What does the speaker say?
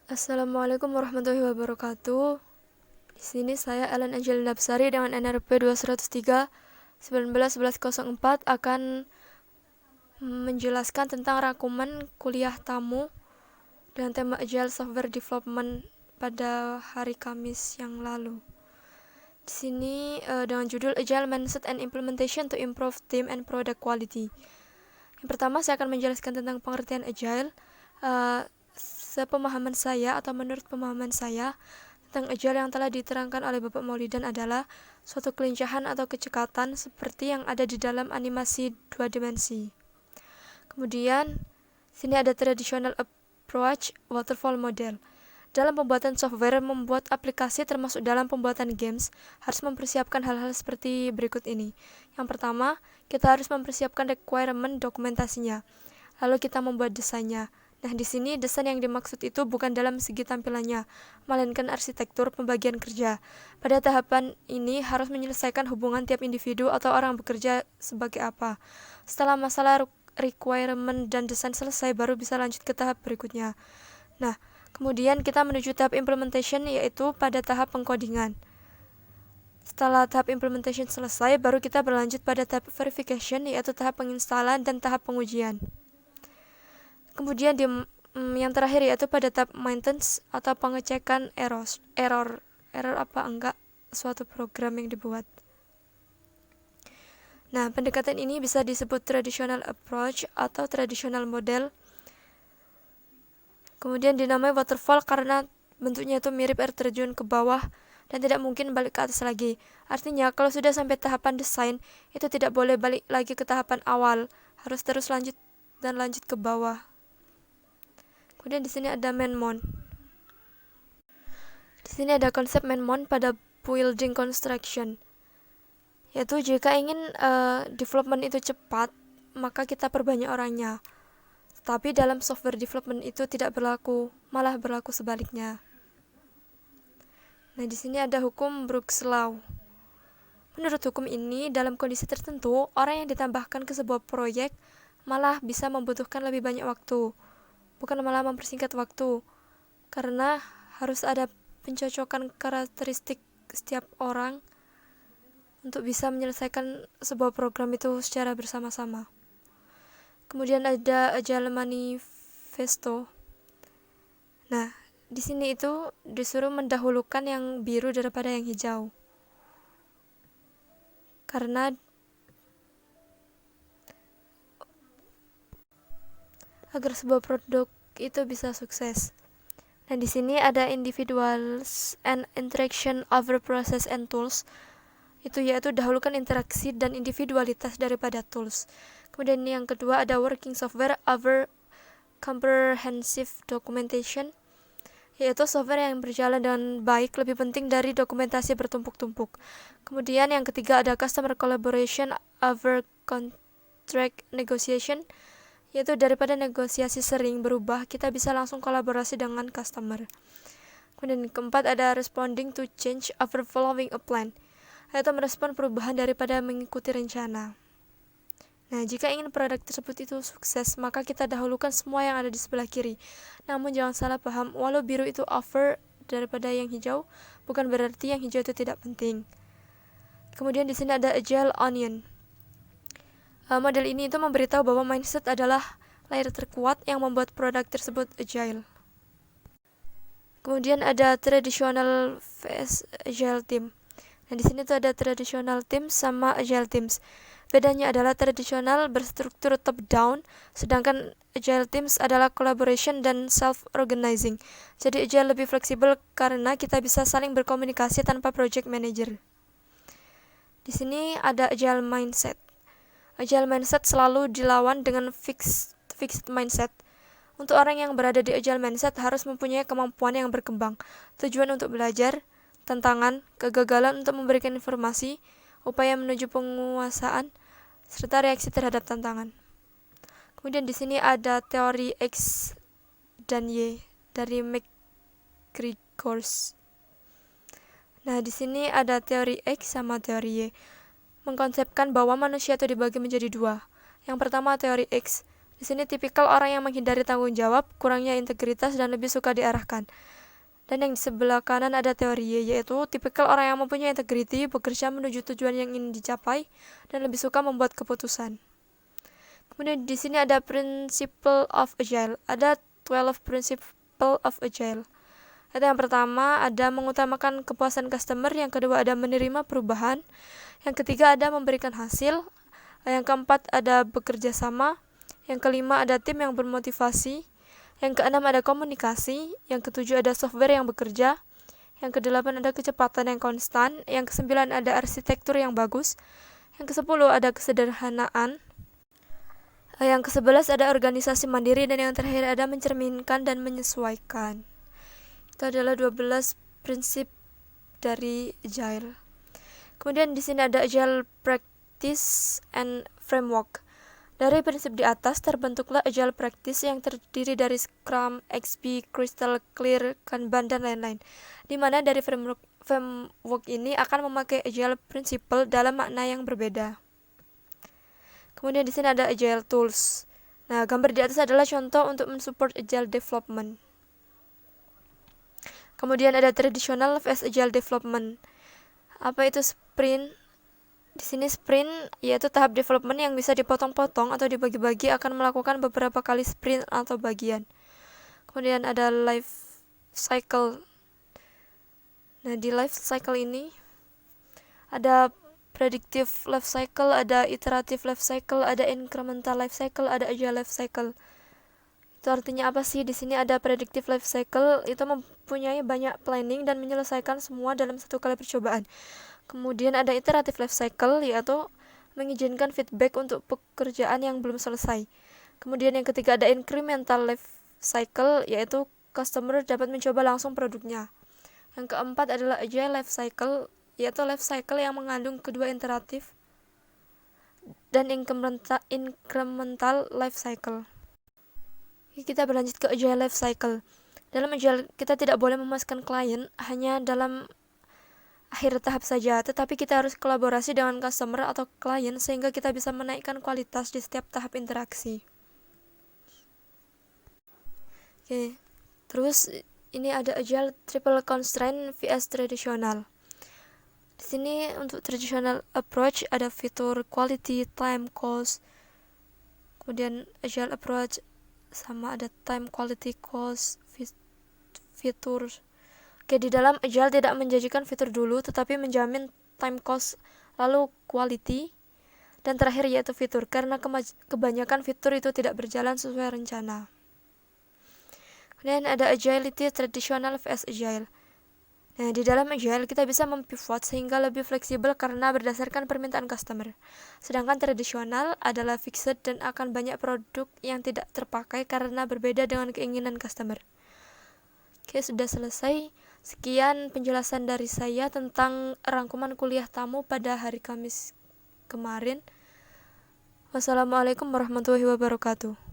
Assalamualaikum warahmatullahi wabarakatuh. Di sini saya Ellen Angelina Napsari dengan NRP 203-19-1104 akan menjelaskan tentang rangkuman kuliah tamu dengan tema Agile Software Development pada hari Kamis yang lalu. Di sini dengan judul Agile Mindset and Implementation to Improve Team and Product Quality. Yang pertama saya akan menjelaskan tentang pengertian Agile. Sepemahaman saya atau menurut pemahaman saya tentang Agile yang telah diterangkan oleh Bapak Maulidan adalah suatu kelincahan atau kecekatan seperti yang ada di dalam animasi 2 dimensi. Kemudian, sini ada traditional approach waterfall model. Dalam pembuatan software, membuat aplikasi termasuk dalam pembuatan games harus mempersiapkan hal-hal seperti berikut ini. Yang pertama, kita harus mempersiapkan requirement dokumentasinya. Lalu kita membuat desainnya. Nah, di sini desain yang dimaksud itu bukan dalam segi tampilannya, melainkan arsitektur pembagian kerja. Pada tahapan ini harus menyelesaikan hubungan tiap individu atau orang bekerja sebagai apa. Setelah masalah requirement dan desain selesai, baru bisa lanjut ke tahap berikutnya. Nah, kemudian kita menuju tahap implementation, yaitu pada tahap pengkodingan. Setelah tahap implementation selesai, baru kita berlanjut pada tahap verification, yaitu tahap penginstalan dan tahap pengujian. Kemudian yang terakhir yaitu pada tahap maintenance atau pengecekan error apa enggak suatu program yang dibuat. Nah, pendekatan ini bisa disebut traditional approach atau traditional model. Kemudian dinamai waterfall karena bentuknya itu mirip air terjun ke bawah dan tidak mungkin balik ke atas lagi. Artinya kalau sudah sampai tahapan desain, itu tidak boleh balik lagi ke tahapan awal, harus terus lanjut ke bawah. Kemudian di sini ada main mode. Di sini ada konsep main mode pada building construction. Yaitu jika ingin development itu cepat, maka kita perbanyak orangnya. Tapi dalam software development itu tidak berlaku, malah berlaku sebaliknya. Nah, di sini ada hukum Brooks Law. Menurut hukum ini, dalam kondisi tertentu, orang yang ditambahkan ke sebuah proyek malah bisa membutuhkan lebih banyak waktu, bukan malah mempersingkat waktu, karena harus ada pencocokan karakteristik setiap orang untuk bisa menyelesaikan sebuah program itu secara bersama-sama. Kemudian ada Agile Manifesto. Nah, di sini itu disuruh mendahulukan yang biru daripada yang hijau. Karena agar sebuah produk itu bisa sukses. Nah, di sini ada individuals and interaction over process and tools. Itu yaitu dahulukan interaksi dan individualitas daripada tools. Kemudian yang kedua ada working software over comprehensive documentation, yaitu software yang berjalan dengan baik lebih penting dari dokumentasi bertumpuk-tumpuk. Kemudian yang ketiga ada customer collaboration over contract negotiation, yaitu daripada negosiasi sering berubah, kita bisa langsung kolaborasi dengan customer. Kemudian yang keempat ada responding to change over following a plan, yaitu merespon perubahan daripada mengikuti rencana. Nah, jika ingin produk tersebut itu sukses, maka kita dahulukan semua yang ada di sebelah kiri. Namun jangan salah paham, walau biru itu over daripada yang hijau, bukan berarti yang hijau itu tidak penting. Kemudian di sini ada Agile Onion. Model ini itu memberitahu bahwa mindset adalah layer terkuat yang membuat produk tersebut agile. Kemudian ada traditional vs agile team. Nah, di sini tuh ada traditional team sama agile teams. Bedanya adalah tradisional berstruktur top down, sedangkan agile teams adalah collaboration dan self organizing. Jadi agile lebih fleksibel karena kita bisa saling berkomunikasi tanpa project manager. Di sini ada agile mindset. Agile mindset selalu dilawan dengan fixed mindset. Untuk orang yang berada di agile mindset harus mempunyai kemampuan yang berkembang, tujuan untuk belajar, tantangan, kegagalan untuk memberikan informasi, upaya menuju penguasaan, serta reaksi terhadap tantangan. Kemudian di sini ada teori X dan Y dari McGregor. Nah, di sini ada teori X sama teori Y. Mengkonsepkan bahwa manusia itu dibagi menjadi dua. Yang pertama teori X. Di sini tipikal orang yang menghindari tanggung jawab, kurangnya integritas, dan lebih suka diarahkan. Dan yang di sebelah kanan ada teori Y, yaitu tipikal orang yang mempunyai integriti, bekerja menuju tujuan yang ingin dicapai, dan lebih suka membuat keputusan. Kemudian di sini ada Principle of Agile. Ada 12 Principle of Agile. Itu yang pertama ada mengutamakan kepuasan customer, yang kedua ada menerima perubahan, yang ketiga ada memberikan hasil, yang keempat ada bekerja sama, yang kelima ada tim yang bermotivasi, yang keenam ada komunikasi, yang ketujuh ada software yang bekerja, yang kedelapan ada kecepatan yang konstan, yang kesembilan ada arsitektur yang bagus, yang kesepuluh ada kesederhanaan, yang kesebelas ada organisasi mandiri, dan yang terakhir ada mencerminkan dan menyesuaikan. Itu adalah 12 prinsip dari Agile. Kemudian di sini ada Agile Practice and Framework. Dari prinsip di atas terbentuklah Agile Practice yang terdiri dari Scrum, XP, Crystal, Clear, Kanban, dan lain-lain. Di mana dari framework ini akan memakai Agile Principle dalam makna yang berbeda. Kemudian di sini ada Agile Tools. Nah, gambar di atas adalah contoh untuk mensupport Agile Development. Kemudian ada Traditional Fast Agile Development. Apa itu sprint? Di sini sprint yaitu tahap development yang bisa dipotong-potong atau dibagi-bagi, akan melakukan beberapa kali sprint atau bagian. Kemudian ada life cycle. Nah, di life cycle ini ada predictive life cycle, ada iterative life cycle, ada incremental life cycle, ada agile life cycle. Itu artinya apa sih? Di sini ada predictive life cycle, itu mempunyai banyak planning dan menyelesaikan semua dalam satu kali percobaan. Kemudian ada iterative life cycle, yaitu mengizinkan feedback untuk pekerjaan yang belum selesai. Kemudian yang ketiga ada incremental life cycle, yaitu customer dapat mencoba langsung produknya. Yang keempat adalah agile life cycle, yaitu life cycle yang mengandung kedua iteratif dan incremental life cycle. Kita berlanjut ke agile life cycle. Dalam agile kita tidak boleh memuaskan klien hanya dalam akhir tahap saja, tetapi kita harus kolaborasi dengan customer atau klien sehingga kita bisa menaikkan kualitas di setiap tahap interaksi. Oke, terus ini ada agile triple constraint vs traditional. Di sini untuk traditional approach ada fitur, quality, time, cost. Kemudian agile approach sama ada time, quality, cost, fitur. Oke, di dalam agile tidak menjanjikan fitur dulu, tetapi menjamin time, cost, lalu quality, dan terakhir yaitu fitur, karena kebanyakan fitur itu tidak berjalan sesuai rencana. Kemudian ada agility traditional vs agile. Nah, di dalam agile kita bisa mempivot sehingga lebih fleksibel karena berdasarkan permintaan customer. Sedangkan tradisional adalah fixed dan akan banyak produk yang tidak terpakai karena berbeda dengan keinginan customer. Oke, sudah selesai. Sekian penjelasan dari saya tentang rangkuman kuliah tamu pada hari Kamis kemarin. Wassalamualaikum warahmatullahi wabarakatuh.